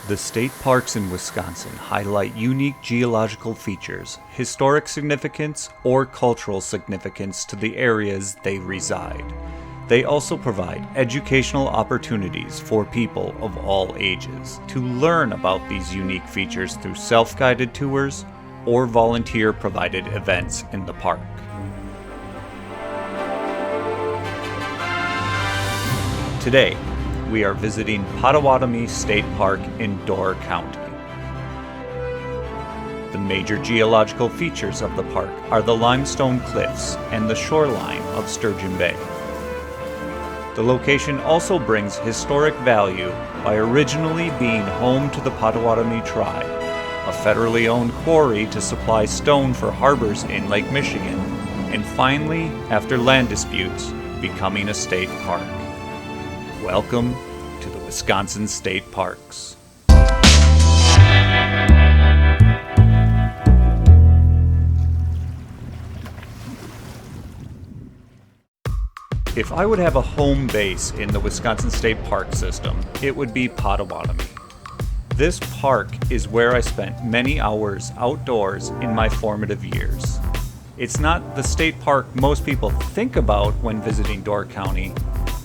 The state parks in Wisconsin highlight unique geological features, historic significance, or cultural significance to the areas they reside. They also provide educational opportunities for people of all ages to learn about these unique features through self-guided tours or volunteer-provided events in the park. Today, we are visiting Potawatomi State Park in Door County. The major geological features of the park are the limestone cliffs and the shoreline of Sturgeon Bay. The location also brings historic value by originally being home to the Potawatomi tribe, a federally owned quarry to supply stone for harbors in Lake Michigan, and finally, after land disputes, becoming a state park. Welcome to the Wisconsin State Parks. If I would have a home base in the Wisconsin State Park system, it would be Potawatomi. This park is where I spent many hours outdoors in my formative years. It's not the state park most people think about when visiting Door County,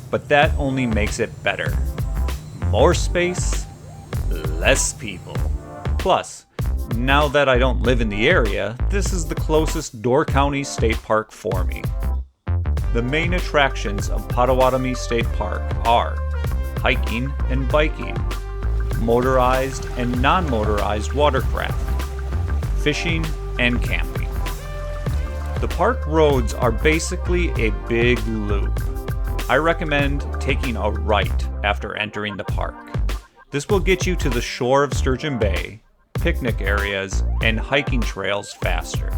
but that only makes it better. More space, less people. Plus, now that I don't live in the area, this is the closest Door County State Park for me. The main attractions of Potawatomi State Park are hiking and biking, motorized and non-motorized watercraft, fishing and camping. The park roads are basically a big loop. I recommend taking a right after entering the park. This will get you to the shore of Sturgeon Bay, picnic areas, and hiking trails faster.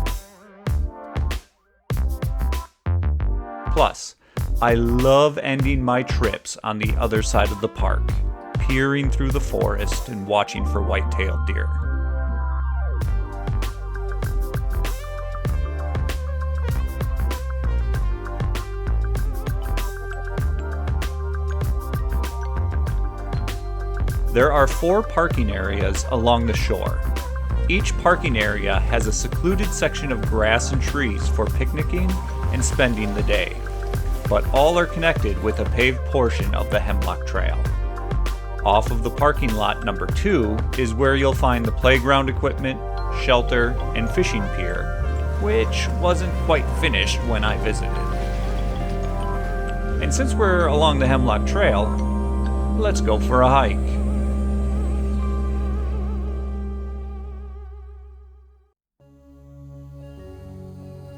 Plus, I love ending my trips on the other side of the park, peering through the forest and watching for white-tailed deer. There are 4 parking areas along the shore. Each parking area has a secluded section of grass and trees for picnicking and spending the day, but all are connected with a paved portion of the Hemlock Trail. Off of the parking lot number 2 is where you'll find the playground equipment, shelter, and fishing pier, which wasn't quite finished when I visited. And since we're along the Hemlock Trail, let's go for a hike.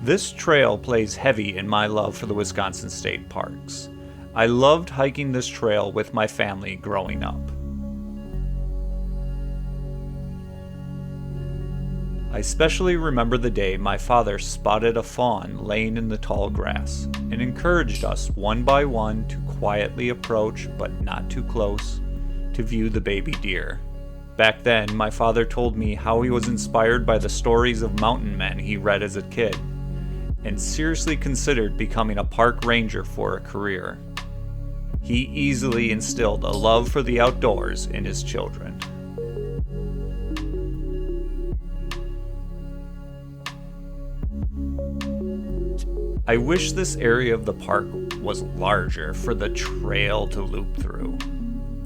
This trail plays heavy in my love for the Wisconsin State Parks. I loved hiking this trail with my family growing up. I especially remember the day my father spotted a fawn laying in the tall grass and encouraged us one by one to quietly approach, but not too close, to view the baby deer. Back then, my father told me how he was inspired by the stories of mountain men he read as a kid, and seriously considered becoming a park ranger for a career. He easily instilled a love for the outdoors in his children. I wish this area of the park was larger for the trail to loop through.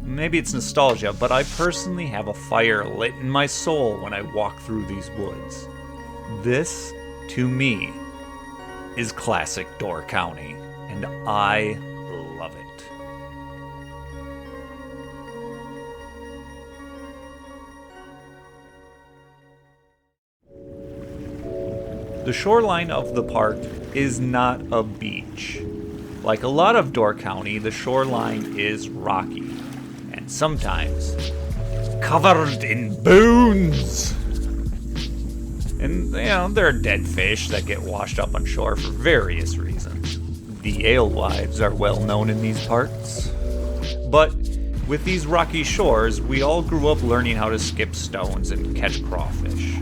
Maybe it's nostalgia, but I personally have a fire lit in my soul when I walk through these woods. This, to me, is classic Door County, and I love it. The shoreline of the park is not a beach. Like a lot of Door County, the shoreline is rocky, and sometimes covered in bones. And, there are dead fish that get washed up on shore for various reasons. The alewives are well known in these parts. But with these rocky shores, we all grew up learning how to skip stones and catch crawfish.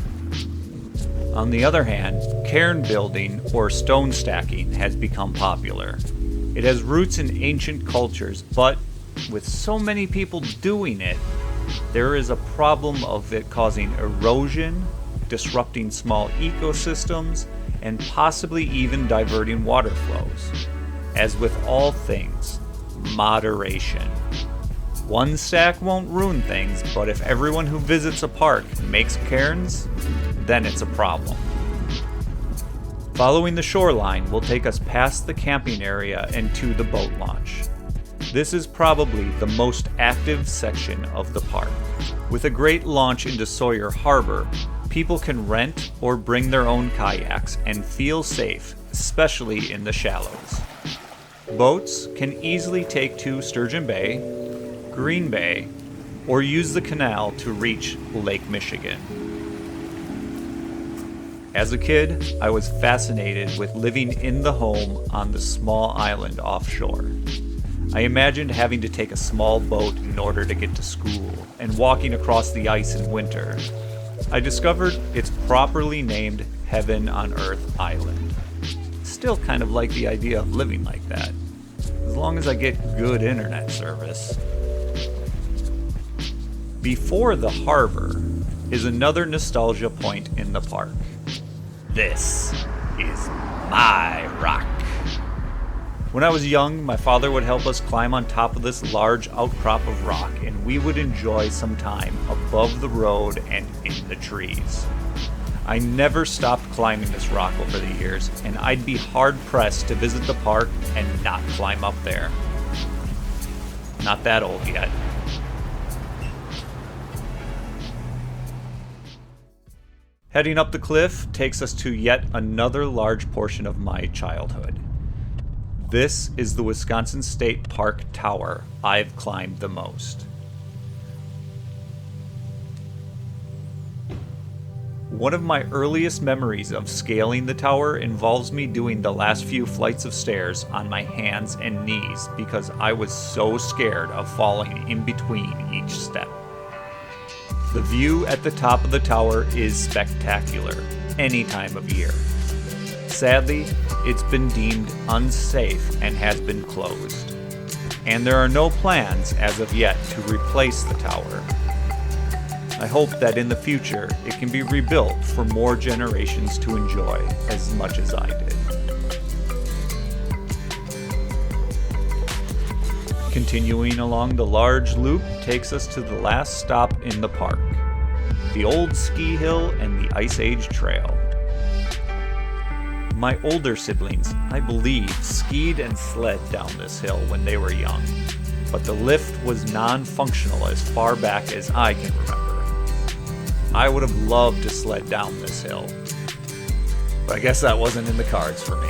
On the other hand, cairn building or stone stacking has become popular. It has roots in ancient cultures, but with so many people doing it, there is a problem of it causing erosion, disrupting small ecosystems, and possibly even diverting water flows. As with all things, moderation. One stack won't ruin things, but if everyone who visits a park makes cairns, then it's a problem. Following the shoreline will take us past the camping area and to the boat launch. This is probably the most active section of the park. With a great launch into Sawyer Harbor, people can rent or bring their own kayaks and feel safe, especially in the shallows. Boats can easily take to Sturgeon Bay, Green Bay, or use the canal to reach Lake Michigan. As a kid, I was fascinated with living in the home on the small island offshore. I imagined having to take a small boat in order to get to school and walking across the ice in winter. I discovered it's properly named Heaven on Earth Island. Still kind of like the idea of living like that, as long as I get good internet service. Before the harbor is another nostalgia point in the park. This is my rock. When I was young, my father would help us climb on top of this large outcrop of rock, and we would enjoy some time above the road and in the trees. I never stopped climbing this rock over the years, and I'd be hard-pressed to visit the park and not climb up there. Not that old yet. Heading up the cliff takes us to yet another large portion of my childhood. This is the Wisconsin State Park Tower I've climbed the most. One of my earliest memories of scaling the tower involves me doing the last few flights of stairs on my hands and knees because I was so scared of falling in between each step. The view at the top of the tower is spectacular any time of year. Sadly, it's been deemed unsafe and has been closed. And there are no plans as of yet to replace the tower. I hope that in the future it can be rebuilt for more generations to enjoy as much as I did. Continuing along the large loop takes us to the last stop in the park, the old ski hill and the Ice Age Trail. My older siblings, I believe, skied and sled down this hill when they were young, but the lift was non-functional as far back as I can remember. I would have loved to sled down this hill, but I guess that wasn't in the cards for me.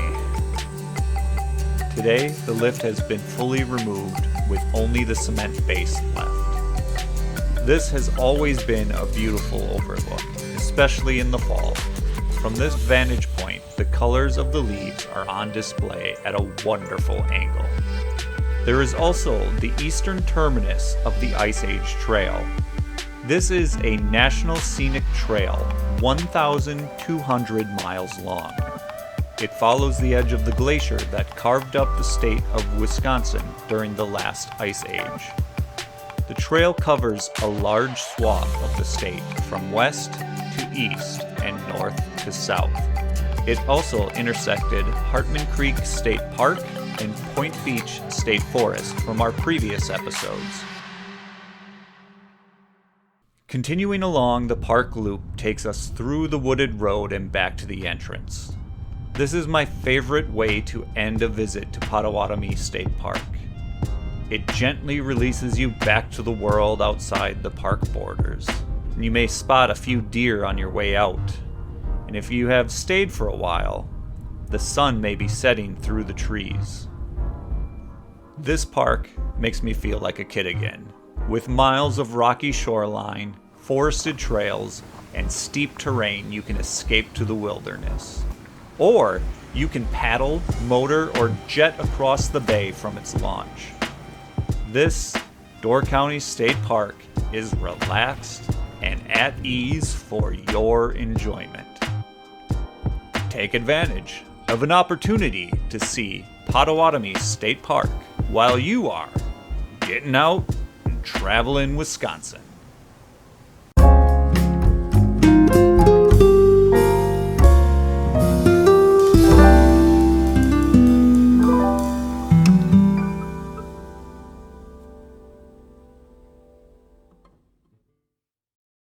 Today, the lift has been fully removed with only the cement base left. This has always been a beautiful overlook, especially in the fall. From this vantage point, the colors of the leaves are on display at a wonderful angle. There is also the eastern terminus of the Ice Age Trail. This is a National Scenic Trail, 1,200 miles long. It follows the edge of the glacier that carved up the state of Wisconsin during the last ice age. The trail covers a large swath of the state from west to east and north to south. It also intersected Hartman Creek State Park and Point Beach State Forest from our previous episodes. Continuing along, the park loop takes us through the wooded road and back to the entrance. This is my favorite way to end a visit to Potawatomi State Park. It gently releases you back to the world outside the park borders. You may spot a few deer on your way out. And if you have stayed for a while, the sun may be setting through the trees. This park makes me feel like a kid again, with miles of rocky shoreline, forested trails, and steep terrain you can escape to the wilderness. Or you can paddle, motor, or jet across the bay from its launch. This Door County State Park is relaxed and at ease for your enjoyment. Take advantage of an opportunity to see Potawatomi State Park while you are getting out and traveling Wisconsin.